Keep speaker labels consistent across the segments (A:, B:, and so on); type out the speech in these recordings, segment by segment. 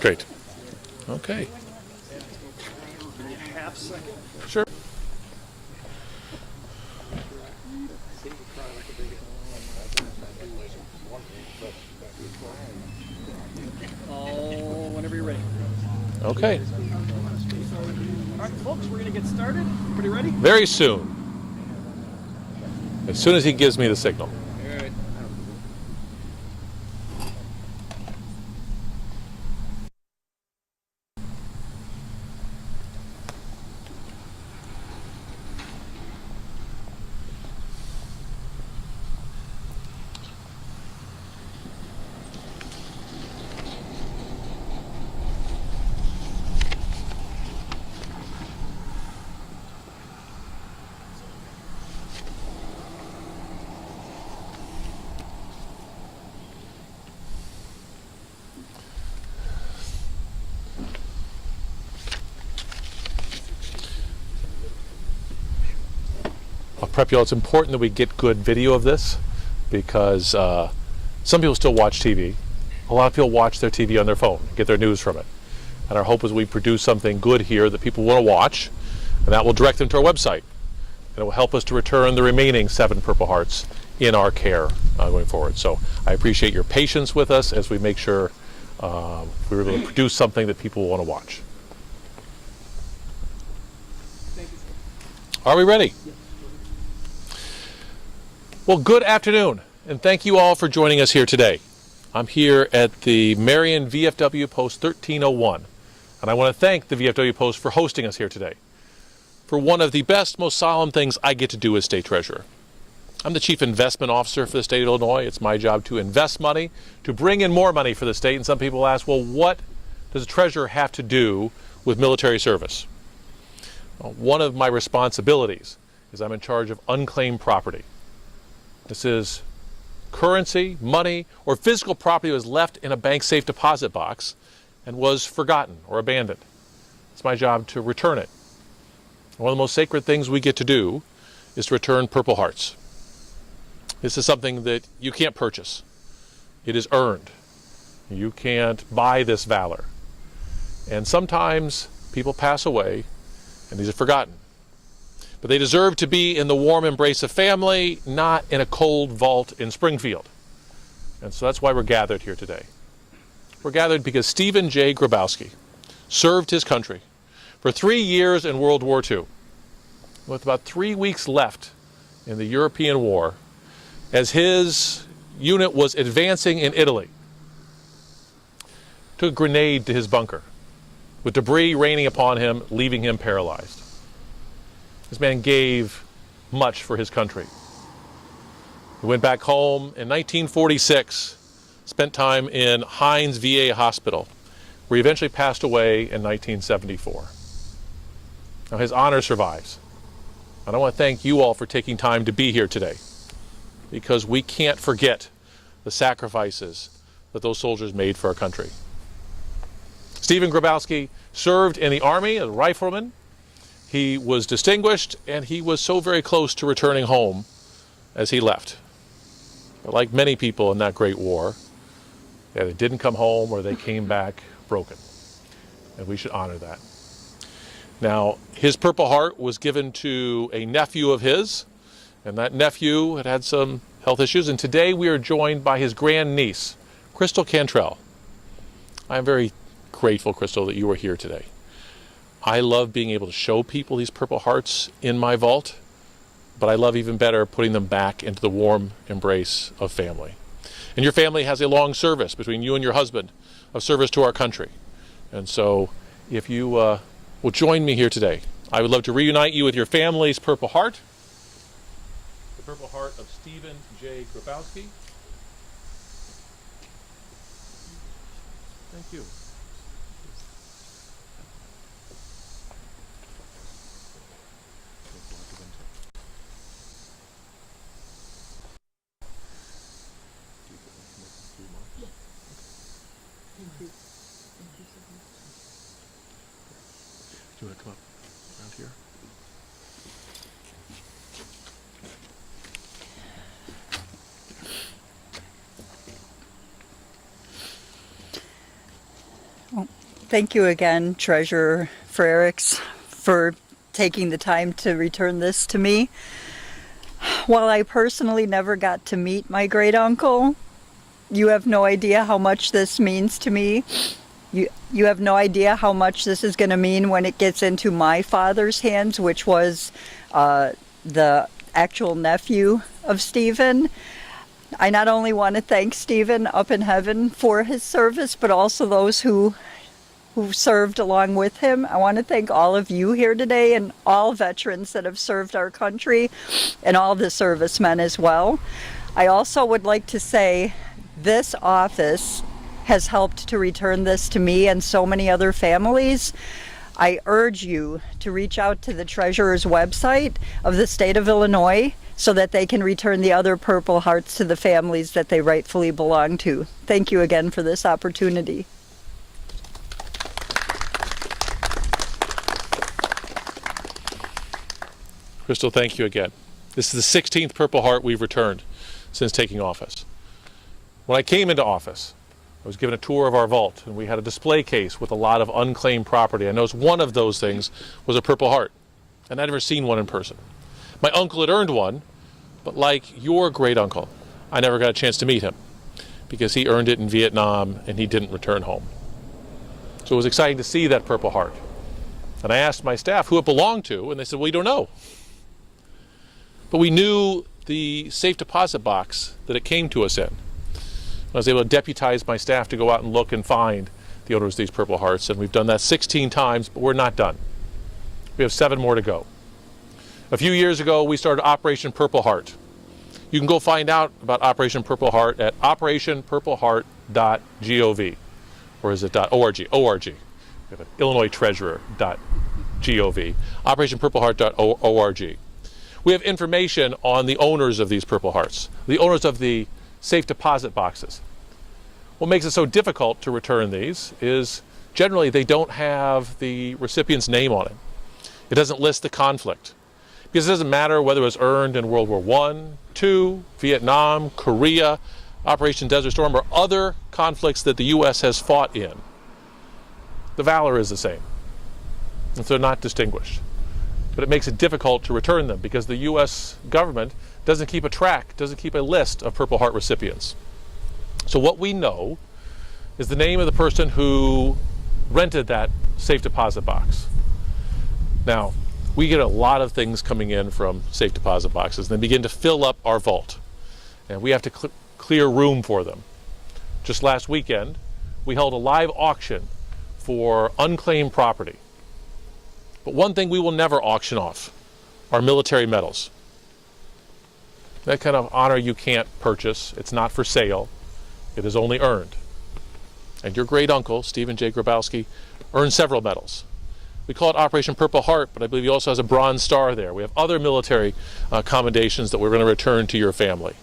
A: Great. Okay.
B: Half second.
A: Sure.
B: Oh, whenever you're ready.
A: Okay.
B: All right, folks, we're going to get started. Everybody ready?
A: Very soon. As soon as he gives me the signal.
B: All right.
A: I'll prep you all. It's important that we get good video of this because some people still watch TV. A lot of people watch their TV on their phone, get their news from it. And our hope is we produce something good here that people want to watch, and that will direct them to our website. And it will help us to return the remaining 7 Purple Hearts in our care going forward. So I appreciate your patience with us as we make sure we're able to produce something that people want to watch.
B: Thank you, sir.
A: Are we ready? Well, good afternoon, and thank you all for joining us here today. I'm here at the Marion VFW Post 1301, and I want to thank the VFW Post for hosting us here today for one of the best, most solemn things I get to do as State Treasurer. I'm the Chief Investment Officer for the state of Illinois. It's my job to invest money, to bring in more money for the state, and some people ask, well, what does a treasurer have to do with military service? Well, one of my responsibilities is I'm in charge of unclaimed property. This is currency, money, or physical property that was left in a bank safe deposit box and was forgotten or abandoned. It's my job to return it. One of the most sacred things we get to do is to return Purple Hearts. This is something that you can't purchase. It is earned. You can't buy this valor. And sometimes people pass away and these are forgotten. But they deserve to be in the warm embrace of family, not in a cold vault in Springfield. And so that's why we're gathered here today. We're gathered because Stephen J. Grabowski served his country for 3 years in World War II, with about 3 weeks left in the European War, as his unit was advancing in Italy. Took a grenade to his bunker, with debris raining upon him, leaving him paralyzed. This man gave much for his country. He went back home in 1946, spent time in Hines VA Hospital, where he eventually passed away in 1974. Now his honor survives. And I want to thank you all for taking time to be here today, because we can't forget the sacrifices that those soldiers made for our country. Stephen Grabowski served in the Army as a rifleman. He was distinguished, and he was so very close to returning home as he left. But like many people in that great war, they didn't come home or they came back broken. And we should honor that. Now, his Purple Heart was given to a nephew of his, and that nephew had had some health issues, and today we are joined by his grandniece, Crystal Cantrell. I am very grateful, Crystal, that you are here today. I love being able to show people these Purple Hearts in my vault, but I love even better putting them back into the warm embrace of family. And your family has a long service between you and your husband of service to our country. And so if you will join me here today, I would love to reunite you with your family's Purple Heart, the Purple Heart of Stephen J. Grabowski. Thank you. Do you want to come up around here?
C: Thank you again, Treasurer Frerichs, for taking the time to return this to me. While I personally never got to meet my great uncle, you have no idea how much this means to me. You have no idea how much this is going to mean when it gets into my father's hands, which was the actual nephew of Stephen. I not only want to thank Stephen up in heaven for his service, but also those who served along with him. I want to thank all of you here today and all veterans that have served our country and all the servicemen as well. I also would like to say this office has helped to return this to me and so many other families. I urge you to reach out to the Treasurer's website of the state of Illinois so that they can return the other Purple Hearts to the families that they rightfully belong to. Thank you again for this opportunity.
A: Crystal, thank you again. This is the 16th Purple Heart we've returned since taking office. When I came into office, I was given a tour of our vault, and we had a display case with a lot of unclaimed property. I noticed one of those things was a Purple Heart, and I'd never seen one in person. My uncle had earned one, but like your great uncle, I never got a chance to meet him because he earned it in Vietnam and he didn't return home. So it was exciting to see that Purple Heart. And I asked my staff who it belonged to, and they said, well, we don't know. But we knew the safe deposit box that it came to us in. I was able to deputize my staff to go out and look and find the owners of these Purple Hearts, and we've done that 16 times, but we're not done. We have 7 more to go. A few years ago, we started Operation Purple Heart. You can go find out about Operation Purple Heart at operationpurpleheart.gov, or is it .org? O-R-G. We have Illinois Treasurer.gov, operationpurpleheart.org. We have information on the owners of these Purple Hearts, the owners of the safe deposit boxes. What makes it so difficult to return these is generally they don't have the recipient's name on it. It doesn't list the conflict. Because it doesn't matter whether it was earned in World War I, II, Vietnam, Korea, Operation Desert Storm, or other conflicts that the U.S. has fought in. The valor is the same. And so they're not distinguished. But it makes it difficult to return them because the U.S. government doesn't keep a track, doesn't keep a list of Purple Heart recipients. So what we know is the name of the person who rented that safe deposit box. Now, we get a lot of things coming in from safe deposit boxes, and they begin to fill up our vault. And we have to clear room for them. Just last weekend, we held a live auction for unclaimed property. But one thing we will never auction off are military medals. That kind of honor you can't purchase. It's not for sale. It is only earned. And your great uncle, Stephen J. Grabowski, earned several medals. We call it Operation Purple Heart, but I believe he also has a Bronze Star there. We have other military commendations that we're going to return to your family.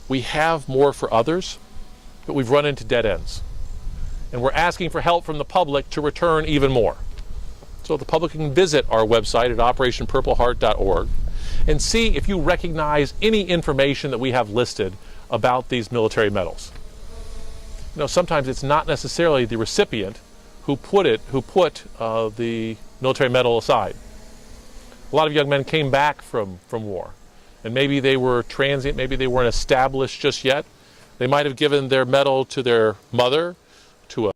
A: We have more for others, but we've run into dead ends. And we're asking for help from the public to return even more. So the public can visit our website at operationpurpleheart.org and see if you recognize any information that we have listed about these military medals. You know, sometimes it's not necessarily the recipient who put the military medal aside. A lot of young men came back from war, and maybe they were transient, maybe they weren't established just yet. They might have given their medal to their mother, to a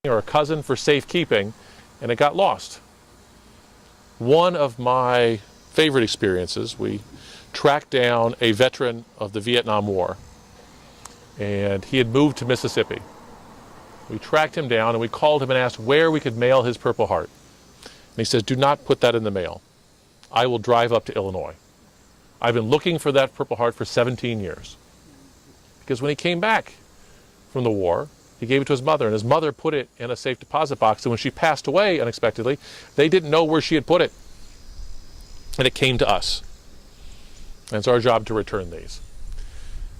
A: or a cousin for safekeeping, and it got lost. One of my favorite experiences, we tracked down a veteran of the Vietnam War, and he had moved to Mississippi. We tracked him down and we called him and asked where we could mail his Purple Heart. And he says, do not put that in the mail. I will drive up to Illinois. I've been looking for that Purple Heart for 17 years. Because when he came back from the war, he gave it to his mother, and his mother put it in a safe deposit box, and when she passed away unexpectedly, they didn't know where she had put it. And it came to us. And it's our job to return these.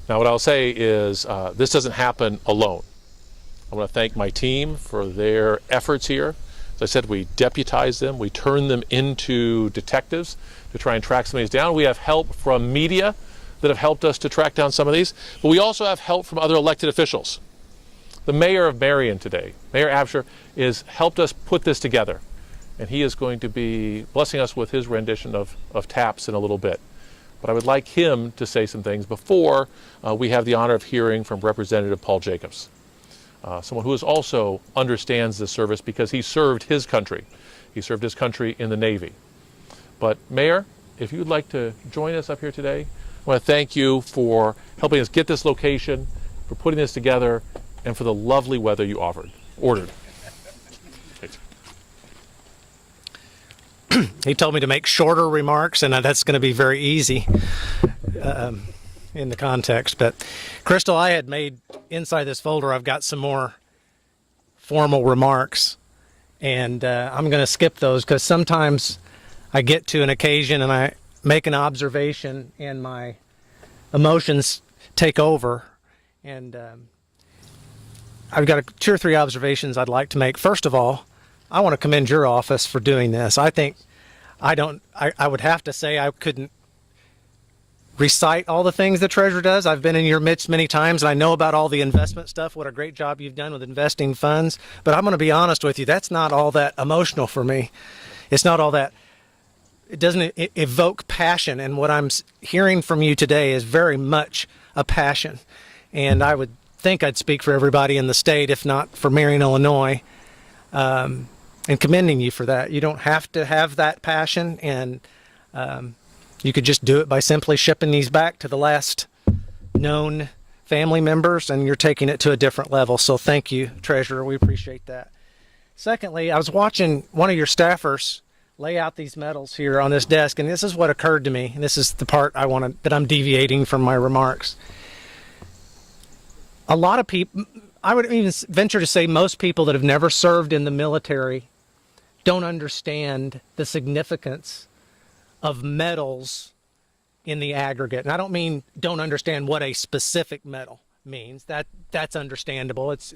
A: Now what I'll say is this doesn't happen alone. I want to thank my team for their efforts here. As I said, we deputize them, we turn them into detectives to try and track some of these down. We have help from media that have helped us to track down some of these, but we also have help from other elected officials. the mayor of Marion today, Mayor Absher, has helped us put this together. And he is going to be blessing us with his rendition of Taps in a little bit. But I would like him to say some things before we have the honor of hearing from Representative Paul Jacobs, someone who also understands this service because he served his country. He served his country in the Navy. But Mayor, if you'd like to join us up here today, I want to thank you for helping us get this location, for putting this together, and for the lovely weather you ordered.
D: He told me to make shorter remarks, and that's going to be very easy in the context. But, Crystal, I had made inside this folder, I've got some more formal remarks, and I'm going to skip those because sometimes I get to an occasion and I make an observation and my emotions take over. And I've got 2 or 3 observations I'd like to make. First of all, I want to commend your office for doing this. I would have to say I couldn't recite all the things the treasurer does. I've been in your midst many times, and I know about all the investment stuff, what a great job you've done with investing funds. But I'm going to be honest with you, that's not all that emotional for me. It's not all that. It doesn't evoke passion, and what I'm hearing from you today is very much a passion. And I would think I'd speak for everybody in the state, if not for Marion, Illinois, and commending you for that. You don't have to have that passion, and you could just do it by simply shipping these back to the last known family members, and you're taking it to a different level. So thank you, Treasurer. We appreciate that. Secondly, I was watching one of your staffers lay out these medals here on this desk, and this is what occurred to me, and this is the part that I'm deviating from my remarks. A lot of people, I would even venture to say most people that have never served in the military don't understand the significance of medals in the aggregate. And I don't mean don't understand what a specific medal means. That's understandable. It's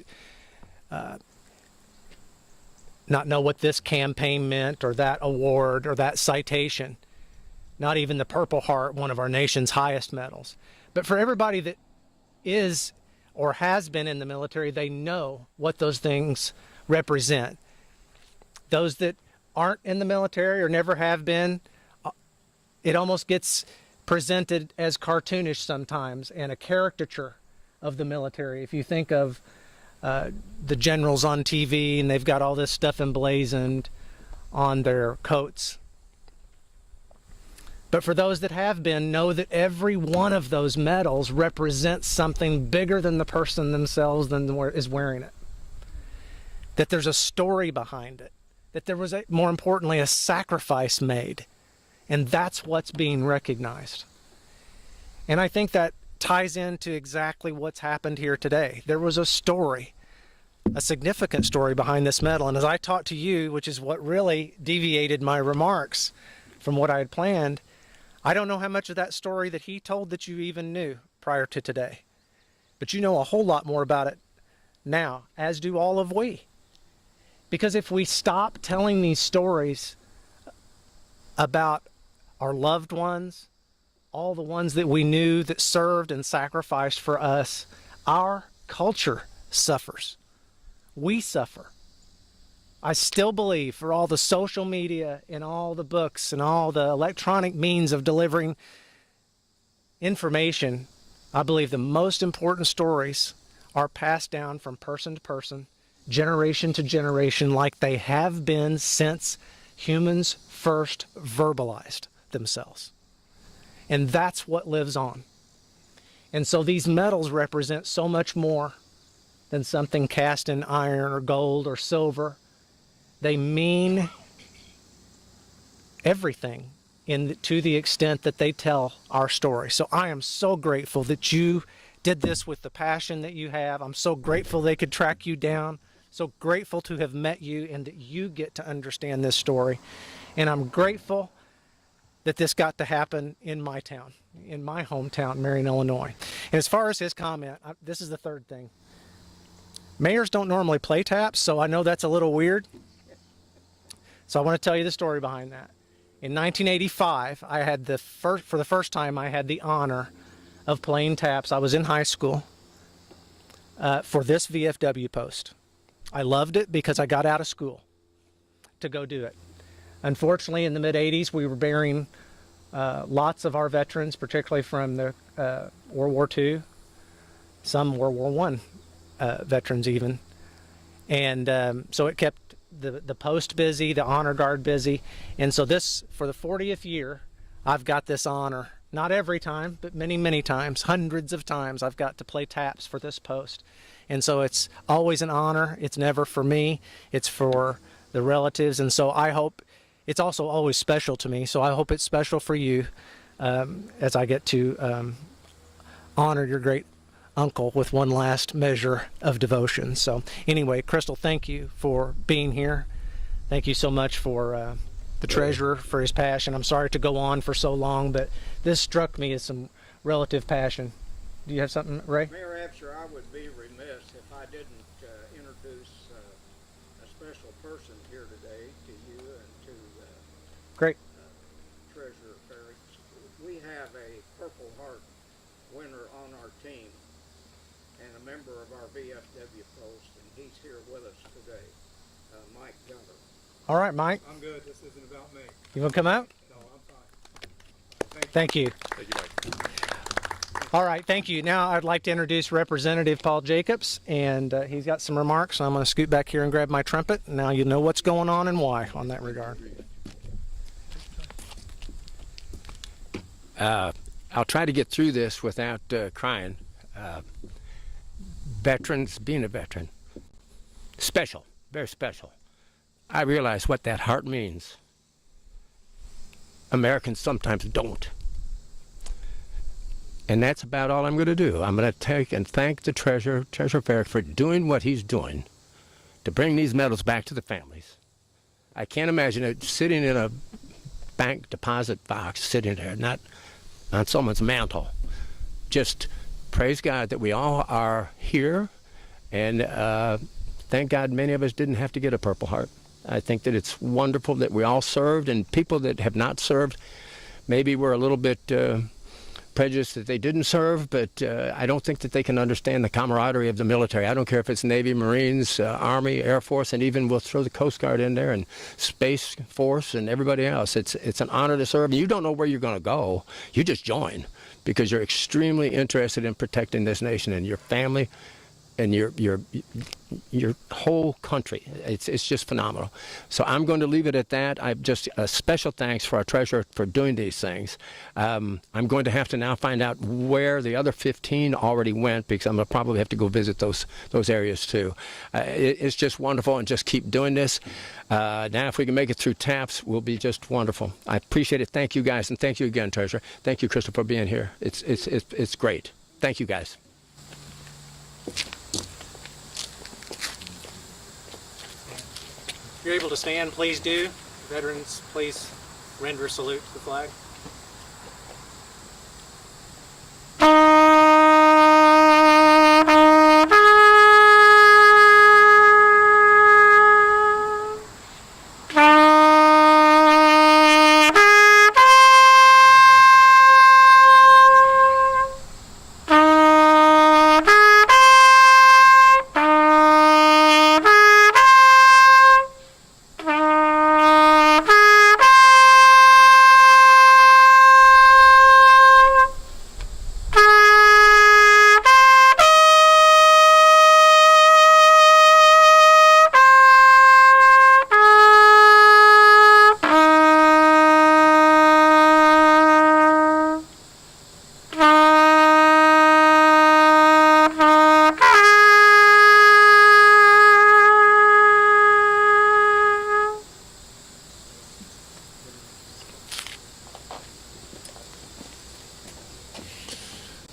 D: not know what this campaign meant or that award or that citation. Not even the Purple Heart, one of our nation's highest medals. But for everybody that is or has been in the military, they know what those things represent. Those that aren't in the military or never have been, it almost gets presented as cartoonish sometimes and a caricature of the military. If you think of the generals on TV and they've got all this stuff emblazoned on their coats. But for those that have been, know that every one of those medals represents something bigger than the person themselves is wearing it. That there's a story behind it. That there was, more importantly, a sacrifice made. And that's what's being recognized. And I think that ties into exactly what's happened here today. There was a story, a significant story behind this medal. And as I talked to you, which is what really deviated my remarks from what I had planned, I don't know how much of that story that he told that you even knew prior to today. But you know a whole lot more about it now, as do all of we. Because if we stop telling these stories about our loved ones, all the ones that we knew that served and sacrificed for us, our culture suffers. We suffer. I still believe for all the social media and all the books and all the electronic means of delivering information, I believe the most important stories are passed down from person to person, generation to generation, like they have been since humans first verbalized themselves. And that's what lives on. And so these medals represent so much more than something cast in iron or gold or silver. They mean everything to the extent that they tell our story. So I am so grateful that you did this with the passion that you have. I'm so grateful they could track you down. So grateful to have met you and that you get to understand this story. And I'm grateful that this got to happen in my town, in my hometown, Marion, Illinois. And as far as his comment, this is the third thing. Mayors don't normally play taps, so I know that's a little weird. So I want to tell you the story behind that. In 1985, I had for the first time, I had the honor of playing taps. I was in high school. for this VFW post. I loved it because I got out of school to go do it. Unfortunately, in the mid-'80s, we were burying lots of our veterans, particularly from the World War II, some World War I veterans even. And so it kept the post busy, the honor guard busy. And so this, for the 40th year, I've got this honor. Not every time, but many, many times, hundreds of times, I've got to play taps for this post. And so it's always an honor. It's never for me. It's for the relatives. And so I hope it's also always special to me. So I hope it's special for you as I get to honor your great uncle with one last measure of devotion. So anyway, Crystal, thank you for being here. Thank you so much for the treasurer for his passion. I'm sorry to go on for so long, but this struck me as some relative passion. Do you have something, Ray?
E: Mayor Absher, I would be remiss if I didn't introduce a special person here today to you and to
D: Great.
E: Treasurer Frerichs. We have a Purple Heart winner on our team and a member of our VFW post, and he's here with us today, Mike Gunter.
D: All right, Mike.
F: I'm good. This isn't about me.
D: You want to come out?
F: No, I'm fine.
D: Thank you.
A: Thank you, Mike.
D: All right, thank you. Now I'd like to introduce Representative Paul Jacobs, and he's got some remarks. I'm going to scoot back here and grab my trumpet. Now you know what's going on and why on that regard.
G: I'll try to get through this without crying. Veterans, being a veteran, special, very special. I realize what that heart means. Americans sometimes don't. And that's about all I'm going to do. I'm going to take and thank the Treasurer Frerichs, for doing what he's doing to bring these medals back to the families. I can't imagine it sitting in a bank deposit box, sitting there, not on someone's mantle. Just praise God that we all are here, and thank God many of us didn't have to get a Purple Heart. I think that it's wonderful that we all served, and people that have not served maybe were a little bit prejudiced that they didn't serve, but I don't think that they can understand the camaraderie of the military. I don't care if it's Navy, Marines, Army, Air Force, and even we'll throw the Coast Guard in there, and Space Force and everybody else. It's an honor to serve, and you don't know where you're going to go. You just join because you're extremely interested in protecting this nation and your family and your whole country. It's just phenomenal. So I'm going to leave it at that. I just a special thanks for our treasurer for doing these things. I'm going to have to now find out where the other 15 already went, because I'm going to probably have to go visit those areas too. It's just wonderful, and just keep doing this. Now if we can make it through TAPS, we'll be just wonderful. I appreciate it. Thank you guys, and thank you again, Treasurer. Thank you, Crystal, for being here. It's great. Thank you guys.
D: If you're able to stand, please do. Veterans, please render salute to the flag.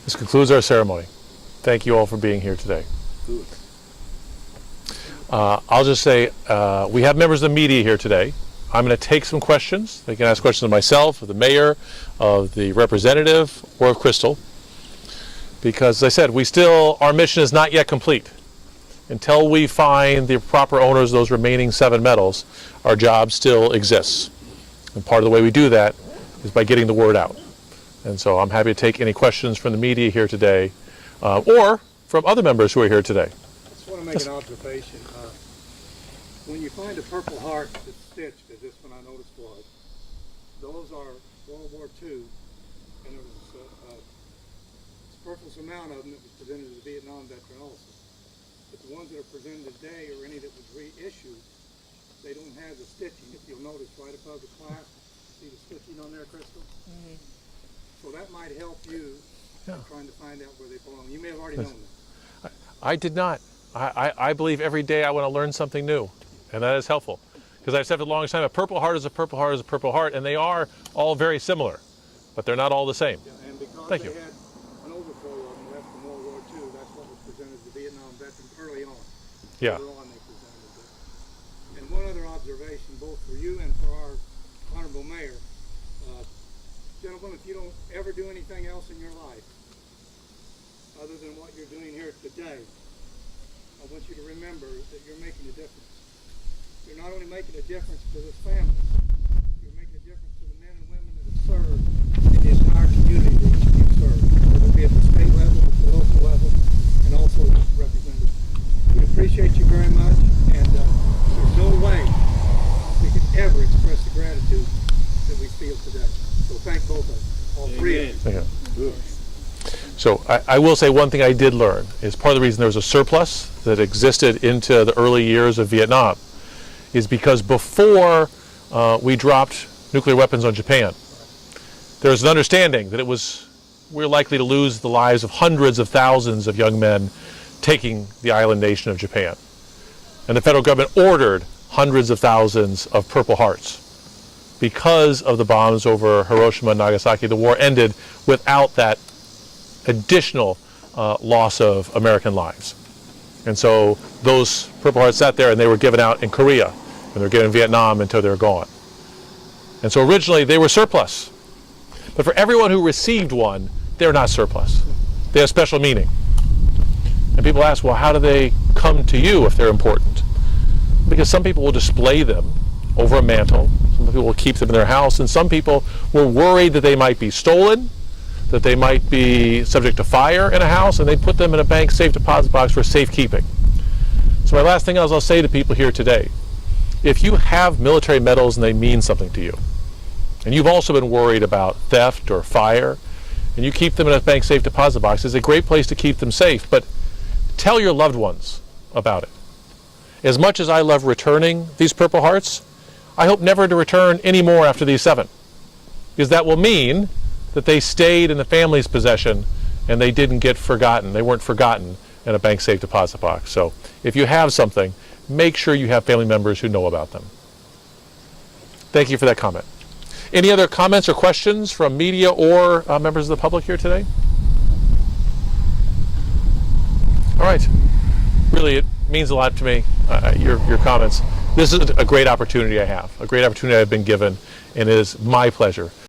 A: This concludes our ceremony. Thank you all for being here today. I'll just say we have members of the media here today. I'm going to take some questions. They can ask questions of myself, of the mayor, of the representative, or of Crystal. Because, as I said, our mission is not yet complete. Until we find the proper owners of those remaining 7 medals, our job still exists. And part of the way we do that is by getting the word out. And so I'm happy to take any questions from the media here today, or from other members who are here today.
F: I just want to make an observation. When you find a Purple Heart that's stitched, as this one I noticed was, those are World War II, and there was a superfluous amount of them that was presented to the Vietnam veteran also. But the ones that are presented today, or any that was reissued, they don't have the stitching. If you'll notice right above the clasp, see the stitching on there, Crystal? Mm-hmm. So that might help you in trying to find out where they belong. You may have already known that.
A: I did not. I believe every day I want to learn something new, and that is helpful. Because I've said for the longest time, a Purple Heart is a Purple Heart is a Purple Heart, and they are all very similar, but they're not all the same.
F: Yeah, and because
A: Thank
F: they
A: you.
F: had an overflow of them left from World War II, that's what was presented to the Vietnam veterans early on.
A: Yeah.
F: Later on they presented it. And one other observation, both for you and for our Honorable Mayor. Gentlemen, if you don't ever do anything else in your life, other than what you're doing here today, I want you to remember that you're making a difference. You're not only making a difference to this family, you're making a difference to the men and women that have served in the entire community that you've served, whether it be at the state level, at the local level, and also represented. We appreciate you very much, and there's no way we could ever express the gratitude that we feel today. So thank both of you, all three of you.
A: Yeah. So I will say one thing I did learn is part of the reason there was a surplus that existed into the early years of Vietnam is because before we dropped nuclear weapons on Japan, there was an understanding that we're likely to lose the lives of hundreds of thousands of young men taking the island nation of Japan. And the federal government ordered hundreds of thousands of Purple Hearts. Because of the bombs over Hiroshima and Nagasaki, the war ended without that additional loss of American lives. And so those Purple Hearts sat there and they were given out in Korea, and they were given in Vietnam until they were gone. And so originally they were surplus. But for everyone who received one, they're not surplus. They have special meaning. And people ask, well, how do they come to you if they're important? Because some people will display them over a mantle, some people will keep them in their house, and some people were worried that they might be stolen, that they might be subject to fire in a house, and they put them in a bank safe deposit box for safekeeping. So my last thing is I'll say to people here today, if you have military medals and they mean something to you, and you've also been worried about theft or fire, and you keep them in a bank safe deposit box, it's a great place to keep them safe, but tell your loved ones about it. As much as I love returning these Purple Hearts, I hope never to return any more after these 7, because that will mean that they stayed in the family's possession and they didn't get forgotten. They weren't forgotten in a bank safe deposit box. So if you have something, make sure you have family members who know about them. Thank you for that comment. Any other comments or questions from media or members of the public here today? All right. Really, it means a lot to me, your comments. This is a great opportunity I have, a great opportunity I've been given, and it is my pleasure